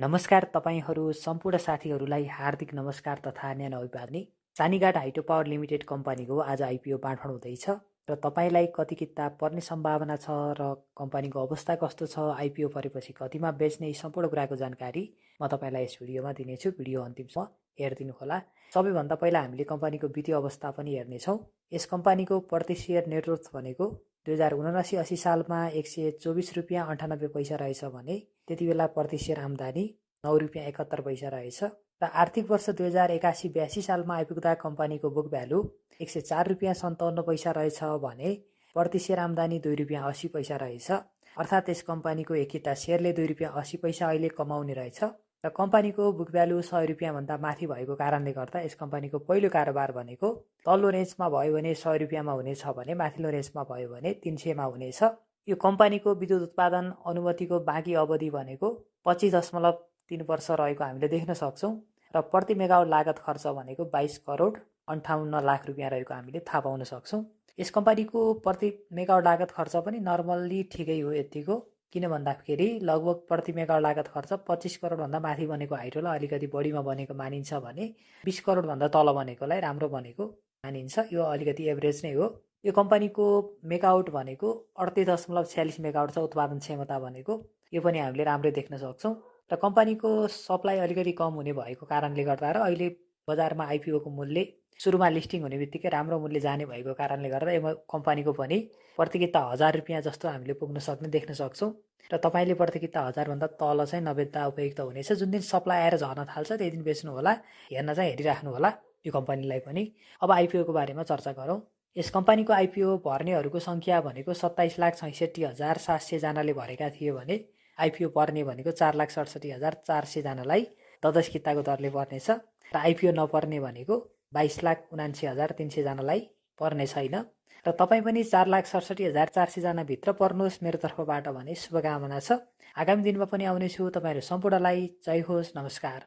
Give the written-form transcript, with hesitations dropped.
नमस्कार तपाईहरू सम्पूर्ण साथीहरूलाई हार्दिक नमस्कार तथा न्यानो अभिवादन। सानीघाट हाइड्रो पावर लिमिटेड कम्पनीको आज आइपिओ बाँडफाँड हुँदैछ र तपाईलाई कति किताब पर्ने सम्भावना छ र कम्पनीको अवस्था कस्तो छ, आइपिओ परेपछि कतिमा बेच्ने, सम्पूर्ण कुराको जानकारी म तपाईलाई यस भिडियोमा दिनेछु। भिडियो अन्तिमसम्म हेरिदिनु होला। सबैभन्दा पहिला हामीले कम्पनीको वित्तीय अवस्था पनि हेर्नेछौँ। यस कम्पनीको प्रति सेयर नेटवर्थ भनेको 2079-80 सालमा 124 रुपियाँ 98 पैसा रहेछ भने त्यति बेला प्रति सेयर आम्दानी 9 रुपियाँ 71 पैसा रहेछ र आर्थिक वर्ष 2081-82 सालमा आइपुग्दा कम्पनीको बुक भ्यालु 104 रुपियाँ 57 पैसा रहेछ भने प्रति सेयर आम्दानी 2 रुपियाँ 80 पैसा रहेछ। अर्थात् यस कम्पनीको एकैटा सेयरले 2 रुपियाँ 80 पैसा अहिले कमाउने रहेछ र कम्पनीको बुक भ्यालु 100 रुपियाँ भन्दा माथि भएको कारणले गर्दा यस कम्पनीको पहिलो कारोबार भनेको तल्लो रेन्जमा भयो भने 100 रुपियाँमा हुनेछ भने माथिल्लो रेन्जमा भयो भने 300 मा हुनेछ। यो कम्पनीको विद्युत उत्पादन अनुमतिको बाँकी अवधि भनेको 25.3 वर्ष रहेको हामीले देख्न सक्छौं र प्रति मेगावाट लागत खर्च भनेको 22 करोड 58 लाख रुपियाँ रहेको हामीले थाहा पाउन सक्छौं। यस कम्पनीको प्रति मेगावाट लागत खर्च पनि नर्मल्ली ठिकै हो यतिको, किन भन्दाखेरि लगभग प्रति मेगावाट लागत खर्च 25 करोड भन्दा माथि बनेको हाइड्रोलाई अलिकति बढीमा बनेको मानिन्छ भने 20 करोड भन्दा तल बनेकोलाई राम्रो बनेको मानिन्छ। यो अलिकति एभरेज नै हो। यो कम्पनीको मेगावाट भनेको 38.46 मेगावाट छ उत्पादन क्षमता भनेको, यो पनि हामीले राम्रै देख्न सक्छौं र कम्पनीको सप्लाई अलिकति कम हुने भएको कारणले गर्दा र अहिले बजारमा आइपिओ को मूल्य सुरुमा लिस्टिङ हुने बित्तिकै राम्रो मूल्य जाने भएको कारणले गर्दा यो कम्पनीको पनि प्रति किता 1000 रुपियाँ जस्तो हामीले पुग्न सक्ने देख्न सक्छौं र तपाईले प्रति किता 1000 भन्दा तल चाहिँ नबेच्दा उपयुक्त हुनेछ। जुन दिन सप्लाई आएर झर्न थाल्छ त्यही दिन बेच्नु होला, हेर्न चाहिँ हेरिराख्नु होला यो कम्पनीलाई पनि। अब आइपिओ को बारेमा चर्चा गरौँ। यस कम्पनीको आइपिओ भर्नेहरूको संख्या भनेको 27,66,700 जनाले भरेका थिए भने आइपिओ पर्ने भनेको 4,67,400 जनालाई 10 किताको दरले पर्नेछ र आइपिओ नपर्ने भनेको 22,79,300 जनालाई पर्ने छैन र तपाई पनि 4,67,400 जना भित्र पर्नुहोस् मेरो तर्फबाट भने शुभकामना छ। आगामी दिनमा पनि आउनेछु। तपाईहरु सम्पूर्णलाई जय होस्, नमस्कार।